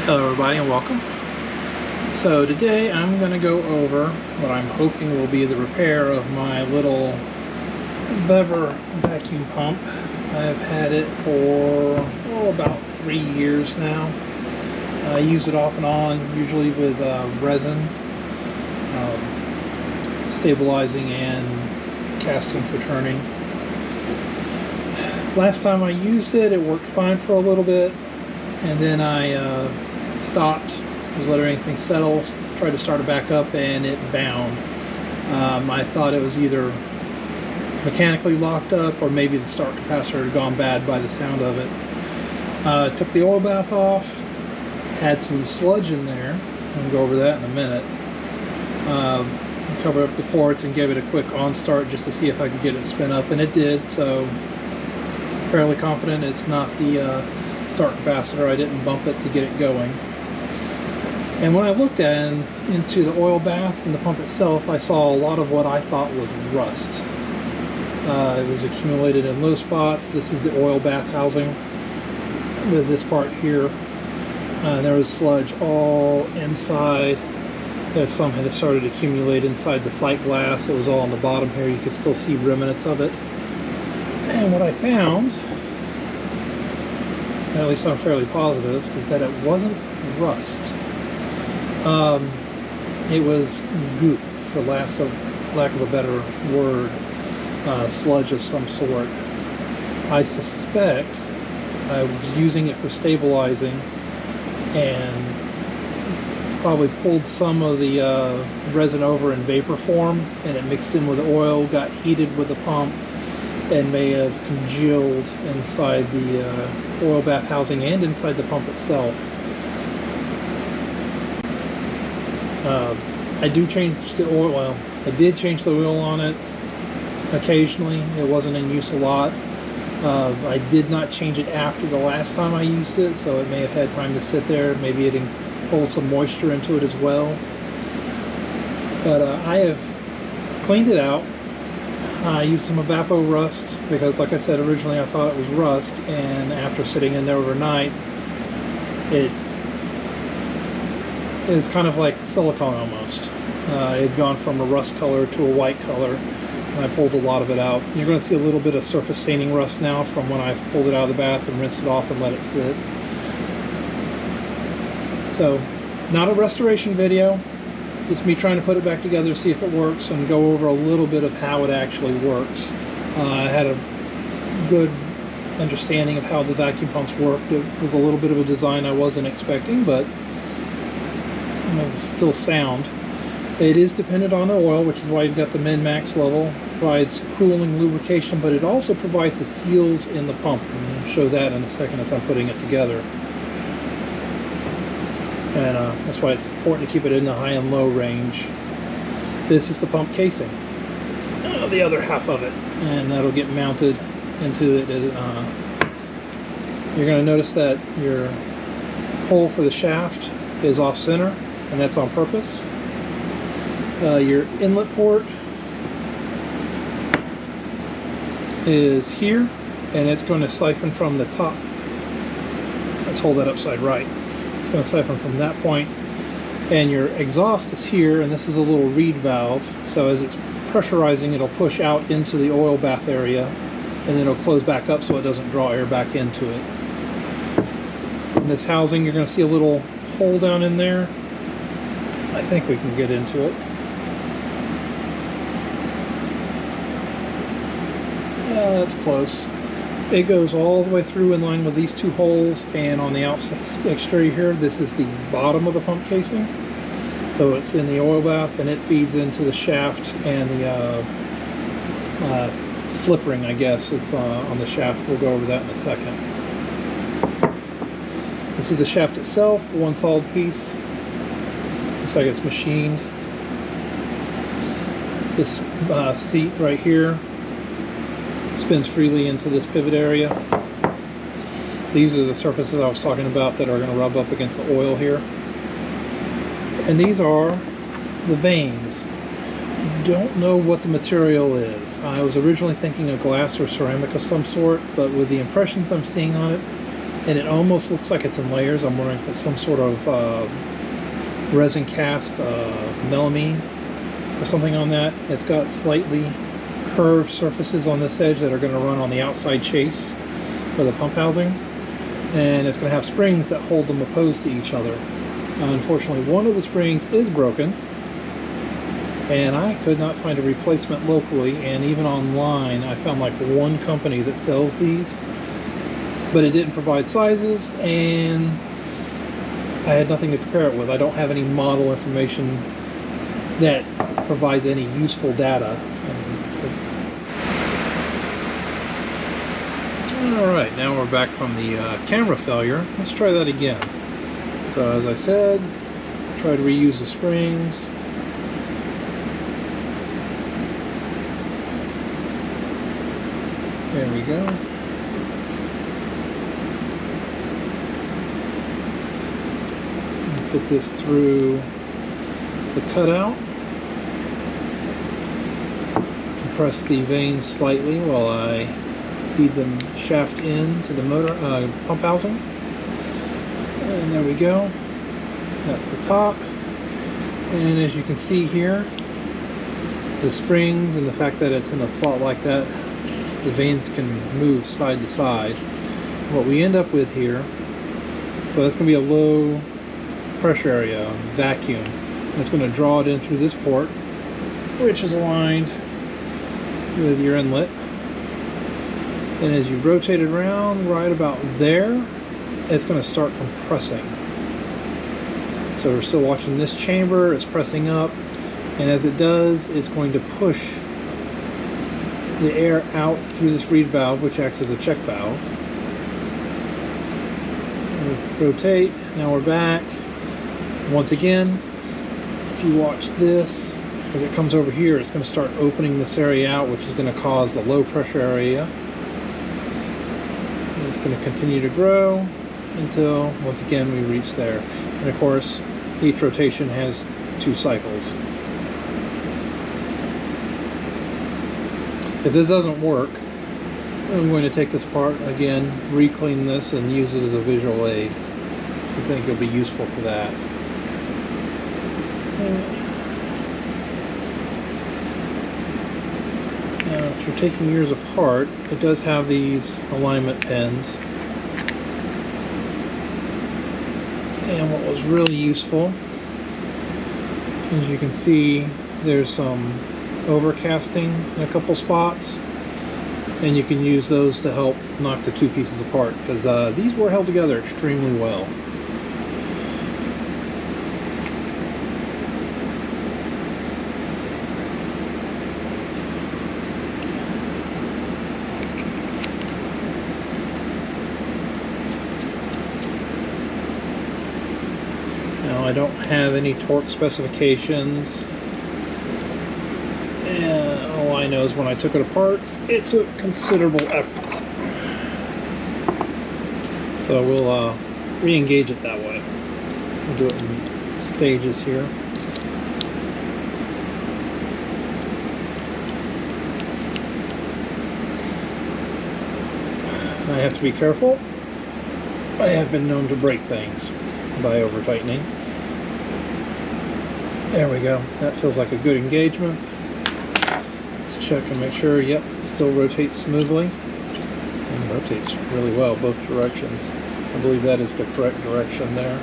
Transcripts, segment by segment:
Hello everybody and welcome. So today I'm going to go over what I'm hoping will be the repair of my little lever vacuum pump. I've had it for about 3 years now. I use it off and on, usually with resin, stabilizing and casting for turning. Last time I used it, it worked fine for a little bit, and then I stopped, was letting everything settle, tried to start it back up, and it bound. I thought it was either mechanically locked up or maybe the start capacitor had gone bad by the sound of it. Took the oil bath off, had some sludge in there, I'll go over that in a minute. Covered up the ports and gave it a quick on start just to see if I could get it spin up, and it did, so fairly confident it's not the start capacitor. I didn't bump it to get it going. And when I looked into the oil bath and the pump itself, I saw a lot of what I thought was rust. It was accumulated in low spots. This is the oil bath housing with this part here. There was sludge all inside. Some had started to accumulate inside the sight glass. It was all on the bottom here. You could still see remnants of it. And what I found, at least I'm fairly positive, is that it wasn't rust. It was goop, for lack of a better word, sludge of some sort. I suspect I was using it for stabilizing and probably pulled some of the resin over in vapor form, and it mixed in with the oil, got heated with the pump, and may have congealed inside the oil bath housing and inside the pump itself. I do change the oil. Well, I did change the oil on it occasionally. It wasn't in use a lot. I did not change it after the last time I used it, so it may have had time to sit there. Maybe it pulled some moisture into it as well. But I have cleaned it out. I used some Evapo rust because, like I said, originally I thought it was rust, and after sitting in there overnight, it is kind of like silicone almost. It had gone from a rust color to a white color, and I pulled a lot of it out. You're going to see a little bit of surface staining rust now from when I've pulled it out of the bath and rinsed it off and let it sit. So, not a restoration video, just me trying to put it back together, see if it works, and go over a little bit of how it actually works. I had a good understanding of how the vacuum pumps worked. It was a little bit of a design I wasn't expecting, but it's still sound. It is dependent on the oil, which is why you've got the min-max level. It provides cooling lubrication, but it also provides the seals in the pump. And I'll show that in a second as I'm putting it together. And that's why it's important to keep it in the high and low range. This is the pump casing, the other half of it, and that'll get mounted into it. You're going to notice that your hole for the shaft is off center, and that's on purpose. Your inlet port is here, and it's going to siphon from the top. Let's hold that upside right. It's going to siphon from that point, and your exhaust is here, and this is a little reed valve, so as it's pressurizing, it'll push out into the oil bath area, and then it'll close back up so it doesn't draw air back into it. In this housing, you're going to see a little hole down in there. I think we can get into it. Yeah, that's close. It goes all the way through in line with these two holes, and on the outside exterior here, this is the bottom of the pump casing. So it's in the oil bath, and it feeds into the shaft and the slip ring, I guess. It's on the shaft. We'll go over that in a second. This is the shaft itself, one solid piece. Looks like it's machined. This seat right here spins freely into this pivot area. These are the surfaces I was talking about that are going to rub up against the oil here. And these are the vanes. Don't know what the material is. I was originally thinking of glass or ceramic of some sort, but with the impressions I'm seeing on it, and it almost looks like it's in layers. I'm wondering if it's some sort of resin cast melamine or something on that. It's got slightly curved surfaces on this edge that are going to run on the outside chase for the pump housing, and it's going to have springs that hold them opposed to each other. Unfortunately, one of the springs is broken, and I could not find a replacement locally, and even online I found like one company that sells these, but it didn't provide sizes, and I had nothing to compare it with. I don't have any model information that provides any useful data. Alright, now we're back from the camera failure. Let's try that again. So as I said, try to reuse the springs. There we go. Put this through the cutout. Compress the vanes slightly while I feed them shaft in to the motor pump housing. And there we go. That's the top. And as you can see here, the springs and the fact that it's in a slot like that, the vanes can move side to side. What we end up with here, so that's going to be a low pressure area, vacuum. It's going to draw it in through this port, which is aligned with your inlet. And as you rotate it around right about there, it's going to start compressing. So we're still watching this chamber, it's pressing up, and as it does, it's going to push the air out through this reed valve, which acts as a check valve. We'll rotate, now we're back. Once again, if you watch this, as it comes over here, it's going to start opening this area out, which is going to cause the low pressure area. And it's going to continue to grow until, once again, we reach there. And of course, each rotation has 2 cycles. If this doesn't work, I'm going to take this apart again, re-clean this, and use it as a visual aid. I think it'll be useful for that. Now, if you're taking yours apart, it does have these alignment pins. And what was really useful, as you can see, there's some overcasting in a couple spots, and you can use those to help knock the 2 pieces apart, because these were held together extremely well. Now I don't have any torque specifications. And all I know is when I took it apart, it took considerable effort. So we'll re-engage it that way. We'll do it in stages here. I have to be careful. I have been known to break things by over-tightening. There we go. That feels like a good engagement. Check and make sure, yep, it still rotates smoothly and rotates really well both directions. I believe that is the correct direction there.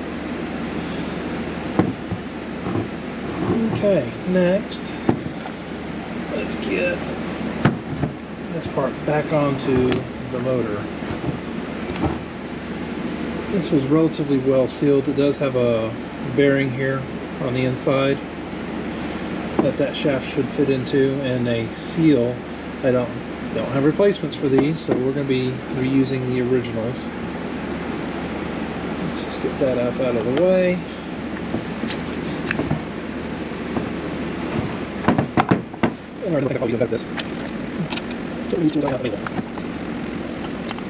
Okay, next let's get this part back onto the motor. This was relatively well sealed. It does have a bearing here on the inside that shaft should fit into, and a seal. I don't have replacements for these, so we're going to be reusing the originals. Let's just get that up out of the way. I don't think I'll be able to this. Don't use tools I have available.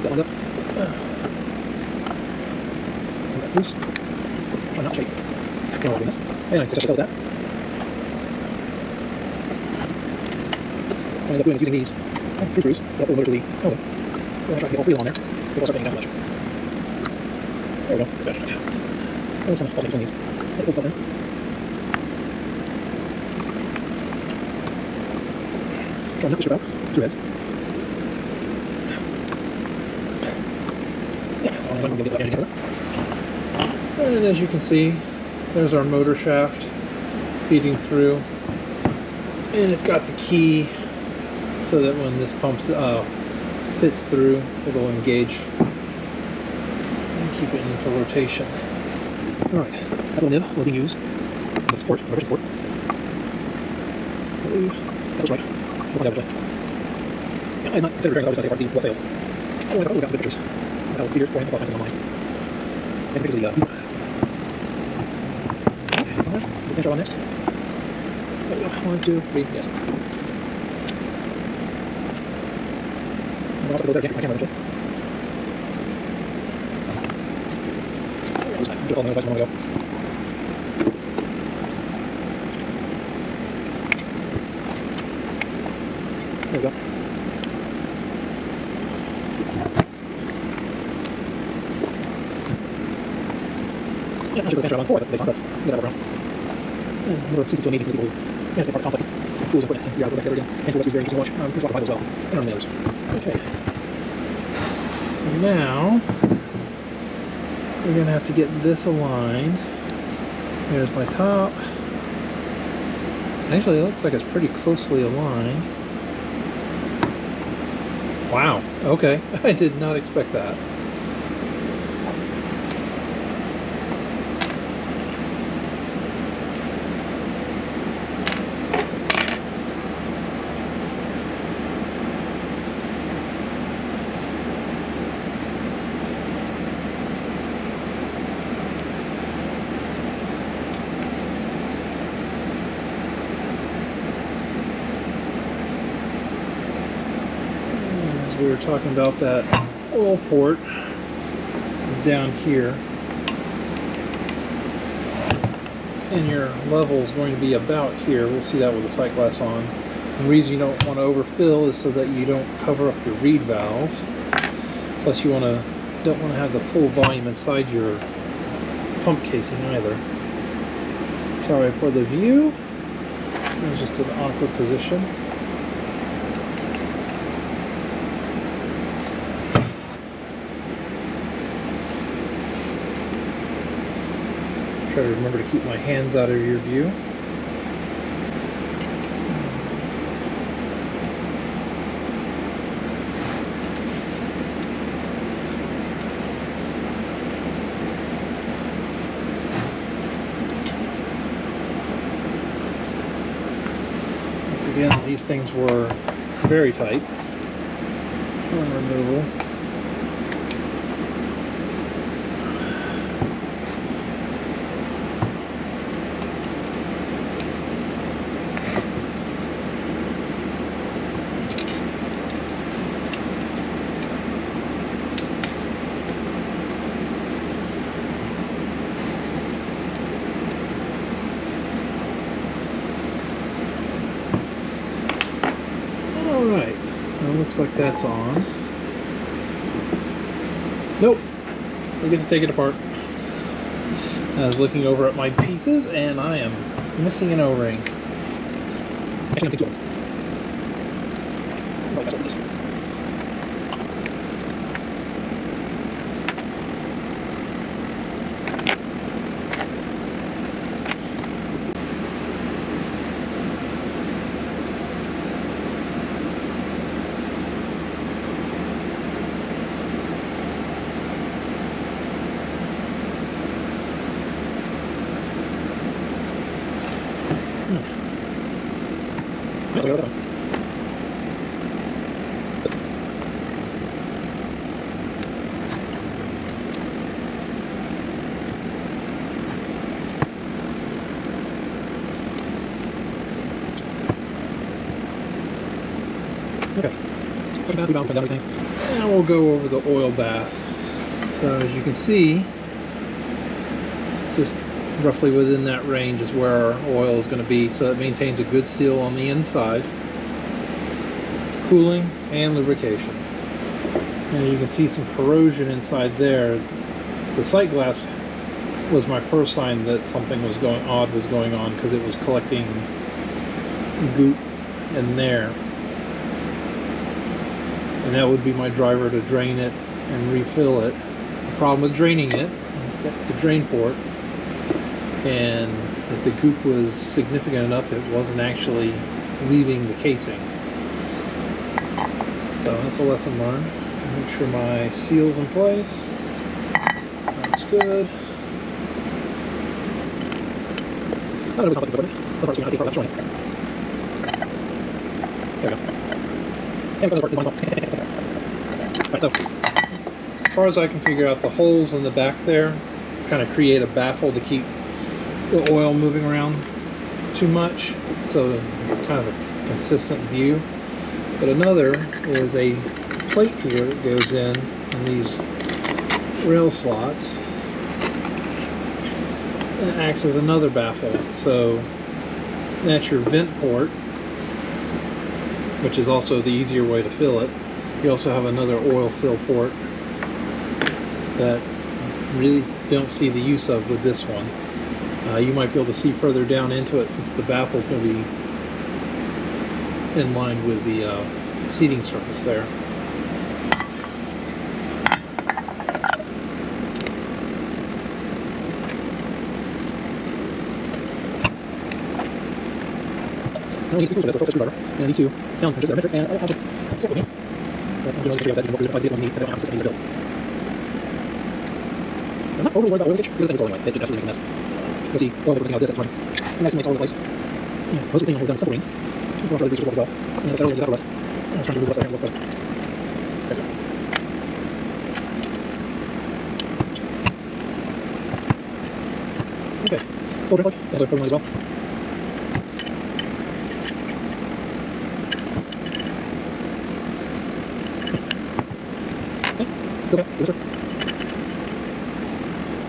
That one up. And that loose. Try not to shake. Can't hold this. And I just hold that. I end up doing is using these free screws. I'll pull the motor to the housing. I'm going to try to get all 3 on there. So I'll start getting down much. There we go. Gotcha. I'm trying to alternate between these. Let's pull stuff in. Try not to strip out. 2 heads. And as you can see, there's our motor shaft feeding through. And it's got the key so that when this pumps fits through, it'll engage and keep it in for rotation. Alright, that little nib will be used for support, rotation support. I believe that was right. We'll find out which way. Yeah, I had not considered doing that, I was going to see what failed. Otherwise, I would have got some good pictures. That was Peter pointing about something online. And pictures of the we'll finish our one next. There we go. 1, 2, 3, yes. I'm also going to go there again for my camera eventually. I'm just following the advice a moment ago. There we go. Yeah, I'm not sure the finish around 4 that they saw, but we got that around. We're seeing some amazing people who manage to part of complex tools and equipment, and yeah, I'll go back there again. And tools very interesting to watch. There's a lot of as well, and on the others. Okay. So now, we're going to have to get this aligned. There's my top. Actually, it looks like it's pretty closely aligned. Wow, okay. I did not expect that. We were talking about that oil port is down here, and your level is going to be about here. We'll see that with the sight glass on. The reason you don't want to overfill is so that you don't cover up your reed valve. Plus, you don't want to have the full volume inside your pump casing either. Sorry for the view. It was just an awkward position. Try to remember to keep my hands out of your view. Once again, these things were very tight on removal. Alright, so it looks like that's on. Nope, we get to take it apart. I was looking over at my pieces and I am missing an O-ring. Actually, I'm thinking right, that's what it is. That's the other one. Okay, so bath, rebound, everything. Now we'll go over the oil bath. So as you can see, just roughly within that range is where our oil is going to be, so it maintains a good seal on the inside, cooling and lubrication. And you can see some corrosion inside there. The sight glass was my first sign that something was going on, because it was collecting goop in there. And that would be my driver to drain it and refill it. The problem with draining it is that's the drain port, and if the goop was significant enough, it wasn't actually leaving the casing. So that's a lesson learned. Make sure my seal's in place. That's good. There we go. Right, so, as far as I can figure out, the holes in the back there kind of create a baffle to keep the oil moving around too much, so kind of a consistent view. But another is a plate here that goes in these rail slots. It acts as another baffle. So that's your vent port, which is also the easier way to fill it. You also have another oil fill port that really don't see the use of with this one. You might be able to see further down into it, since the baffle is going to be in line with the seating surface there. I need to push this, so screwdriver, and I need to down punches that metric, and I'll just set with me. I'm doing the outside, because I see it when I don't have a system to build. I'm not overly worried about oil leakage, because it's anyway. It definitely makes a mess. You'll see oil everything out of this, that's fine. And that can make all over the place. Yeah, most of the thing I've done separating. I'm going to try to reduce it as well. And that's really the rest. I was trying to move the rest there, and it looks better. There we go. Okay. Full drink plug. That's our program as well. Okay, yes, sir.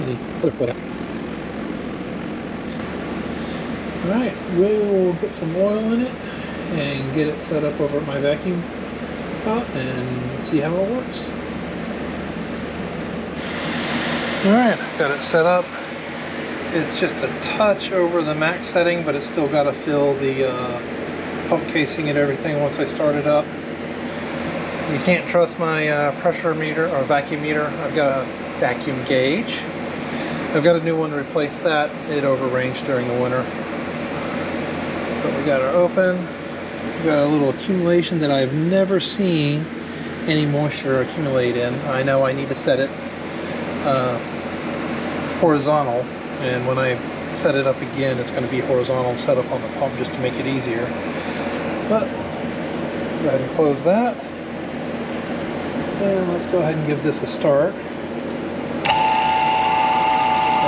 Any other plug out. Alright, we'll get some oil in it and get it set up over at my vacuum pot and see how it works. Alright, got it set up. It's just a touch over the max setting, but it's still got to fill the pump casing and everything once I start it up. You can't trust my pressure meter or vacuum meter. I've got a vacuum gauge. I've got a new one to replace that. It overranged during the winter. But we got her open. We've got a little accumulation that I've never seen any moisture accumulate in. I know I need to set it horizontal, and when I set it up again, it's going to be horizontal set up on the pump just to make it easier. But go ahead and close that. And let's go ahead and give this a start.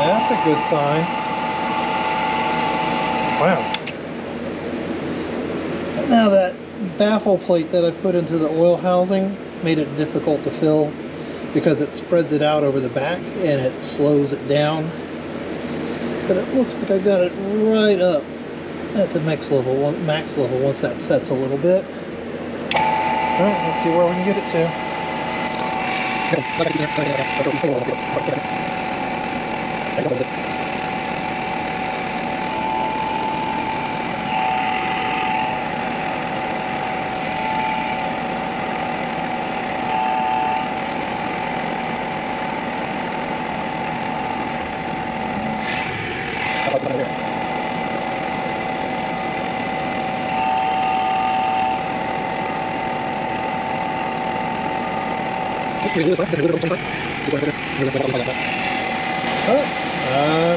That's a good sign. Wow. Now that baffle plate that I put into the oil housing made it difficult to fill, because it spreads it out over the back and it slows it down. But it looks like I got it right up at the max level once that sets a little bit. Alright, let's see where we can get it to. I'm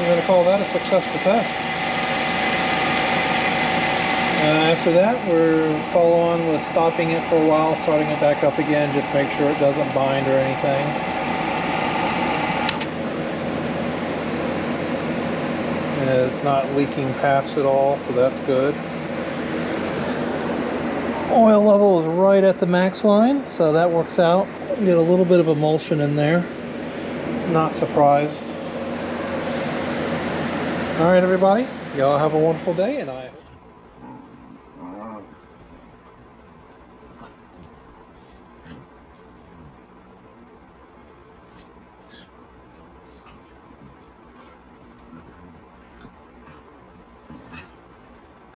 going to call that a successful test. After that, we'll follow on with stopping it for a while, starting it back up again, just make sure it doesn't bind or anything. It's not leaking past at all, so that's good. Oil level is right at the max line, so that works out. Get a little bit of emulsion in there. Not surprised. All right, everybody. Y'all have a wonderful day, and I hope